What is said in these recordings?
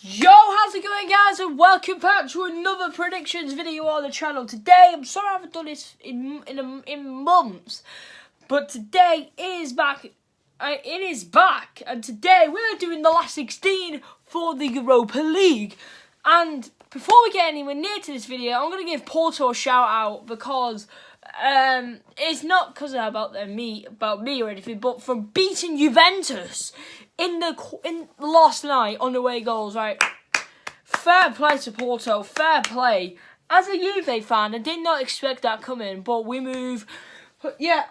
Yo, how's it going, guys, and welcome back to another predictions video on the channel. Today, I'm sorry I haven't done this in months, but today is back. It is back, and today we're doing the last 16 for the Europa League. And before we get anywhere near to this video, I'm going to give Porto a shout out because it's not because about me or anything, but from beating Juventus in last night on the away goals, right? Fair play to Porto, fair play. As a Juve fan, I did not expect that coming, but we move. But yeah,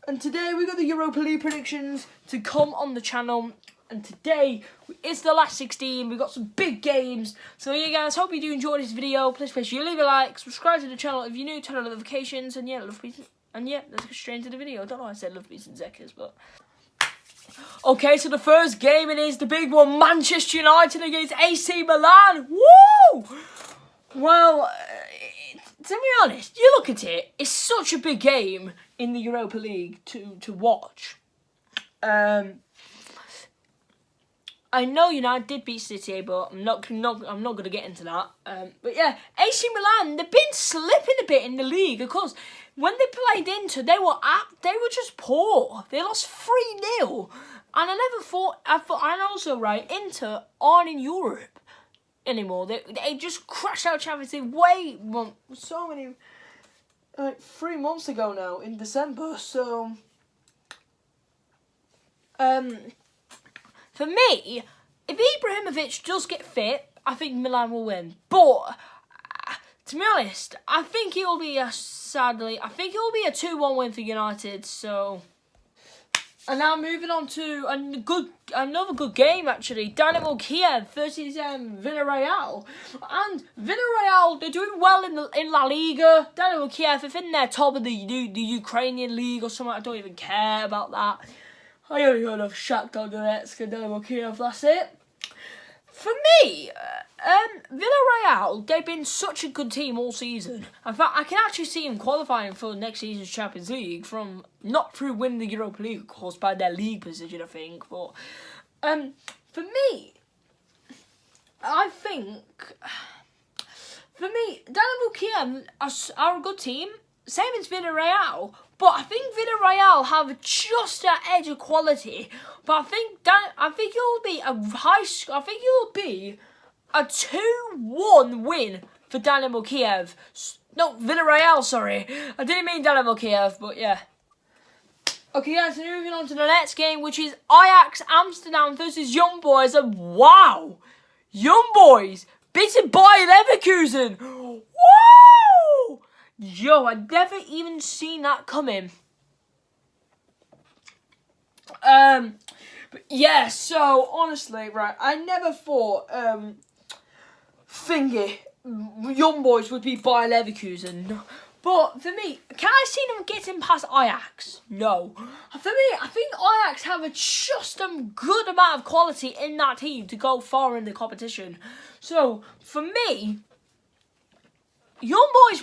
and today we got the Europa League predictions to come on the channel. And today it's the last 16. We've got some big games. So yeah, guys, hope you do enjoy this video. Please make sure you leave a like, subscribe to the channel if you're new, turn on notifications, and yeah, let's get straight into the video. I don't know why I said love beats and Zekas, but okay, so the first game, it is the big one, Manchester United against AC Milan. Woo! Well, to be honest, you look at it, it's such a big game in the Europa League to watch. I know United did beat City, but I'm not going to get into that. But yeah, AC Milan, they've been slipping a bit in the league. Of course, when they played Inter, they were just poor. They lost 3-0, and Inter aren't in Europe anymore. They just crashed out Champions League like 3 months ago now in December. So for me, if Ibrahimovic does get fit, I think Milan will win. But to be honest, I think it will be a 2-1 win for United. So, and now moving on to another good game actually. Dynamo Kyiv versus Villarreal, and Villarreal, they're doing well in La Liga. Dynamo Kyiv, if in their top of the Ukrainian league or something, I don't even care about that. I only heard of Shakhtar Donetsk and Dynamo Kyiv, that's it. For me, Villarreal, they've been such a good team all season. In fact, I can actually see them qualifying for next season's Champions League not through winning the Europa League, of course, by their league position, I think. But for me, Dynamo Kyiv are a good team. Same as Villarreal, but I think Villarreal have just an edge of quality. But I think it will be a 2-1 win for Dynamo Kyiv. No, Villarreal, sorry. I didn't mean Dynamo Kyiv, but yeah. Okay, guys, so moving on to the next game, which is Ajax Amsterdam versus Young Boys. And wow, Young Boys beaten by Leverkusen. Woo! Yo, I'd never even seen that coming. But yeah, so honestly, right, I never thought Young Boys would be by Leverkusen. But for me, can I see them getting past Ajax? No. For me, I think Ajax have just a good amount of quality in that team to go far in the competition. So for me, Young Boys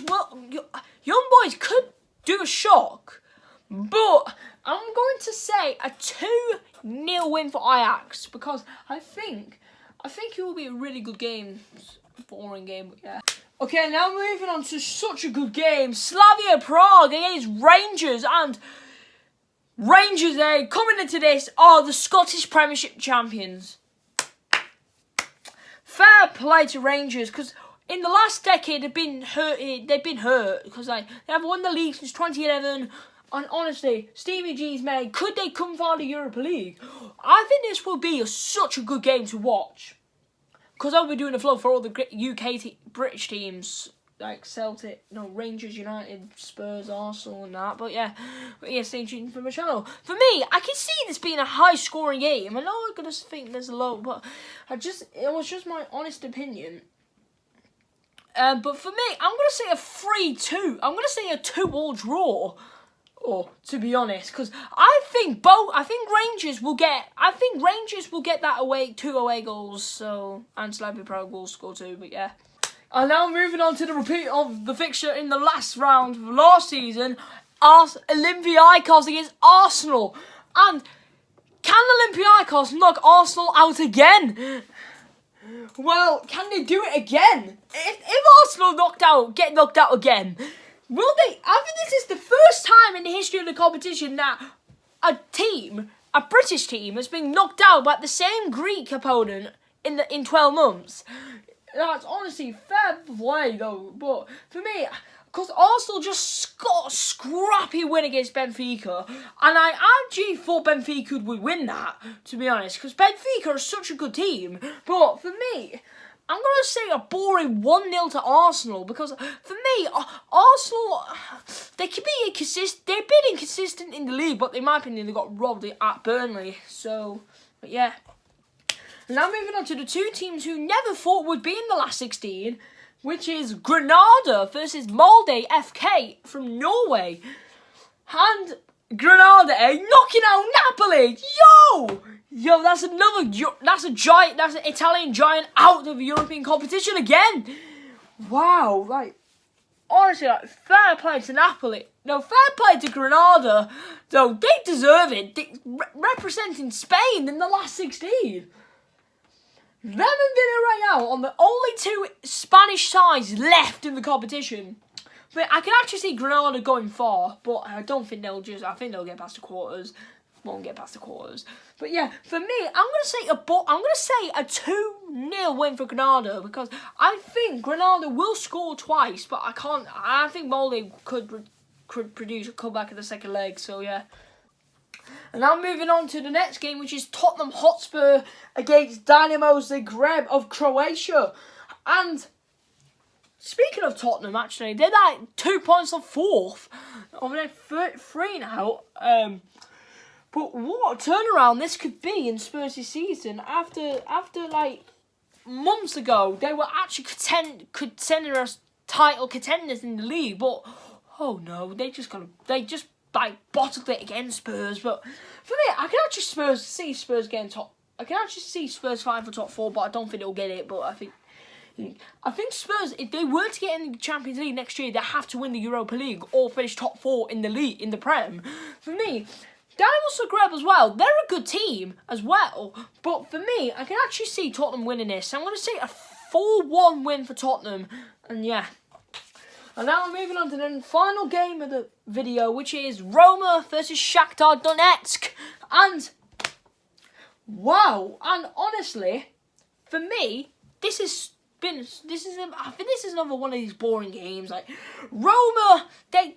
could do a shock, but I'm going to say a 2-0 win for Ajax because I think it will be a really good game. Boring game, but yeah. Okay, now moving on to such a good game. Slavia Prague against Rangers, and Rangers, coming into this, are the Scottish Premiership champions. Fair play to Rangers, because in the last decade, they've been hurt because they haven't won the league since 2011. And honestly, Stevie G's made, could they come far the Europa League? I think this will be such a good game to watch. Because I'll be doing a vlog for all the British teams, like Celtic, Rangers, United, Spurs, Arsenal and that. But yeah, stay tuned for my channel. For me, I can see this being a high-scoring game. I know I'm going to think there's a low, but it was just my honest opinion. But for me, I'm going to say a 3-2. I'm going to say a 2-2 draw. Or to be honest, because I think Rangers will get that 2 away goals. So, and Slavia Prague will score 2. But yeah. And now moving on to the repeat of the fixture in the last round of last season, Olympiacos against Arsenal. And can Olympiacos knock Arsenal out again? Well, can they do it again? If Arsenal get knocked out again, will they? I think this is the first time in the history of the competition that a British team, has been knocked out by the same Greek opponent in 12 months. That's honestly fair play though, but for me, because Arsenal just got a scrappy win against Benfica, and I actually thought Benfica would win that, to be honest, because Benfica are such a good team. But for me, I'm going to say a boring 1-0 to Arsenal, because for me, Arsenal, they've been inconsistent in the league, but in my opinion, they got robbed at Burnley. So, but yeah. Now moving on to the two teams who never thought would be in the last 16, which is Granada versus Molde FK from Norway. And Granada knocking out Napoli. Yo, that's an Italian giant out of European competition again. Wow, honestly, fair play to Napoli. No, fair play to Granada. Though they deserve it. Representing Spain in the last 16. Them and Villarreal on the only two Spanish sides left in the competition. But I can actually see Granada going far, but I don't think I think they'll get past the quarters. Won't get past the quarters. But yeah, for me, I'm gonna say a 2-0 win for Granada, because I think Granada will score twice, but I think Molde could produce a comeback in the second leg. So yeah. And now moving on to the next game, which is Tottenham Hotspur against Dynamo Zagreb of Croatia. And speaking of Tottenham, actually, they're 2 points off fourth. They're three now. But what a turnaround this could be in Spurs' season. After months ago, they were actually contenders, title contenders in the league. But oh no, they just bottled it against Spurs. But for me, I can actually see Spurs getting top. I can actually see Spurs fighting for top 4, but I don't think they'll get it. But I think Spurs, if they were to get in the Champions League next year, they have to win the Europa League or finish top 4 in the league, in the Prem. For me, Dynamo Zagreb as well, they're a good team as well. But for me, I can actually see Tottenham winning this. I'm going to say a 4-1 win for Tottenham. And yeah. And now we're moving on to the final game of the video, which is Roma versus Shakhtar Donetsk. And wow, and honestly, for me, I think this is another one of these boring games. Roma, the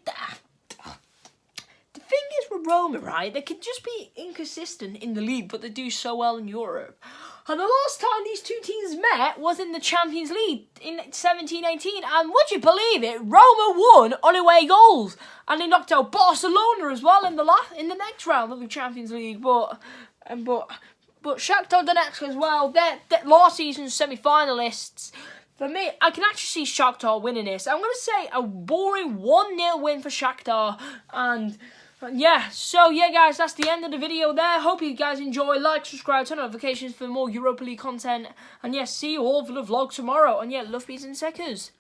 thing is with Roma, right? They can just be inconsistent in the league, but they do so well in Europe. And the last time these two teams met was in the Champions League in 17-18, and would you believe it, Roma won on away goals, and they knocked out Barcelona as well in the next round of the Champions League. But Shakhtar Donetsk as well, they're last season's semi-finalists. For me, I can actually see Shakhtar winning this. I'm going to say a boring 1-0 win for Shakhtar, and yeah, so yeah guys, that's the end of the video there. Hope you guys enjoy. Like, subscribe, turn on notifications for more Europa League content. And yeah, see you all for the vlog tomorrow. And yeah, love, peace and seconds.